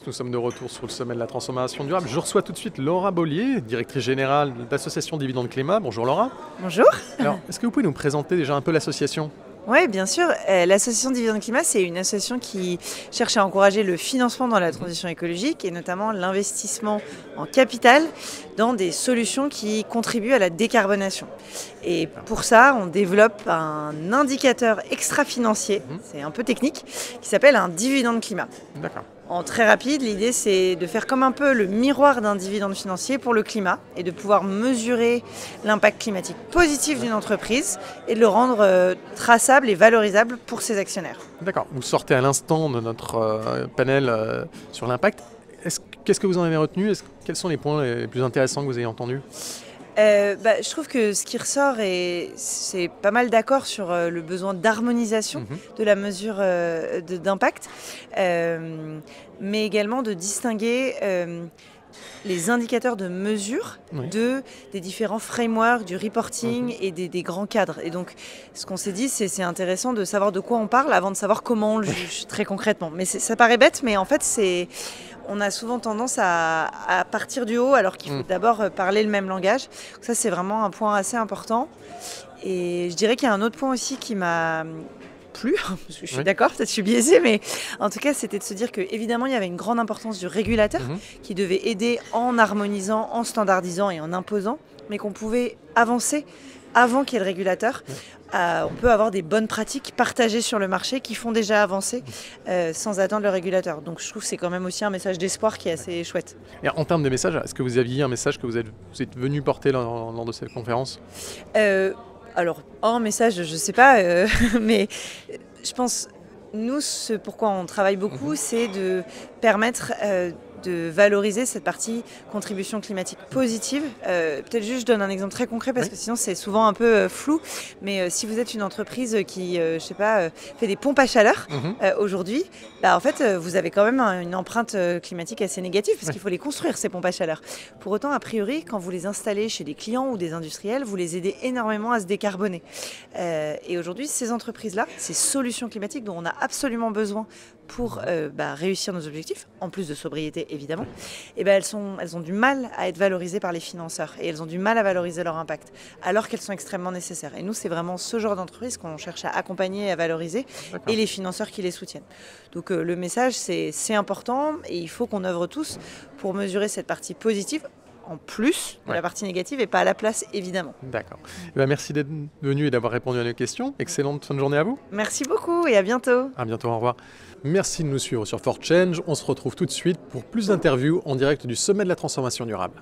nous sommes de retour sur le sommet de la transformation durable. Je reçois tout de suite Laura Bollier, directrice générale d'association Dividende Climat. Bonjour Laura. Bonjour. Alors, est-ce que vous pouvez nous présenter déjà un peu l'association ? Oui, bien sûr. L'association Dividende Climat, c'est une association qui cherche à encourager le financement dans la transition écologique et notamment l'investissement en capital dans des solutions qui contribuent à la décarbonation. Et pour ça, on développe un indicateur extra-financier, c'est un peu technique, qui s'appelle un dividende climat. D'accord. En très rapide, l'idée c'est de faire comme un peu le miroir d'un dividende financier pour le climat et de pouvoir mesurer l'impact climatique positif d'une entreprise et de le rendre traçable et valorisable pour ses actionnaires. D'accord. Vous sortez à l'instant de notre panel sur l'impact. Qu'est-ce que vous en avez retenu ? Quels sont les points les plus intéressants que vous avez entendus ? Je trouve que ce qui ressort, c'est pas mal d'accord sur le besoin d'harmonisation de la mesure d'impact, mais également de distinguer les indicateurs de mesure des différents frameworks, du reporting et des grands cadres. Et donc, ce qu'on s'est dit, c'est intéressant de savoir de quoi on parle avant de savoir comment on le juge très concrètement. Mais ça paraît bête, mais en fait, on a souvent tendance à partir du haut alors qu'il faut d'abord parler le même langage. Donc ça, c'est vraiment un point assez important. Et je dirais qu'il y a un autre point aussi qui m'a plu, parce que je suis d'accord, peut-être je suis biaisée, mais en tout cas, c'était de se dire qu'évidemment, il y avait une grande importance du régulateur qui devait aider en harmonisant, en standardisant et en imposant, mais qu'on pouvait avancer avant qu'il y ait le régulateur. On peut avoir des bonnes pratiques partagées sur le marché qui font déjà avancer sans attendre le régulateur. Donc je trouve que c'est quand même aussi un message d'espoir qui est assez chouette. Et en termes de message, est-ce que vous aviez un message que vous êtes venu porter lors de cette conférence ? Alors, un message, je ne sais pas, mais je pense, nous, ce pourquoi on travaille beaucoup, c'est de permettre de valoriser cette partie contribution climatique positive. Peut-être juste je donne un exemple très concret parce que sinon c'est souvent un peu flou, mais si vous êtes une entreprise qui, fait des pompes à chaleur aujourd'hui, en fait vous avez quand même une empreinte climatique assez négative parce qu'il faut les construire ces pompes à chaleur. Pour autant, a priori, quand vous les installez chez des clients ou des industriels, vous les aidez énormément à se décarboner. Et aujourd'hui, ces entreprises-là, ces solutions climatiques dont on a absolument besoin pour réussir nos objectifs, en plus de sobriété évidemment, elles ont du mal à être valorisées par les financeurs et elles ont du mal à valoriser leur impact, alors qu'elles sont extrêmement nécessaires. Et nous, c'est vraiment ce genre d'entreprise qu'on cherche à accompagner et à valoriser, et les financeurs qui les soutiennent. Donc le message, c'est important et il faut qu'on œuvre tous pour mesurer cette partie positive, en plus de la partie négative et pas à la place, évidemment. D'accord. Merci d'être venu et d'avoir répondu à nos questions. Excellente fin de journée à vous. Merci beaucoup et à bientôt. À bientôt, au revoir. Merci de nous suivre sur For Change. On se retrouve tout de suite pour plus d'interviews en direct du sommet de la transformation durable.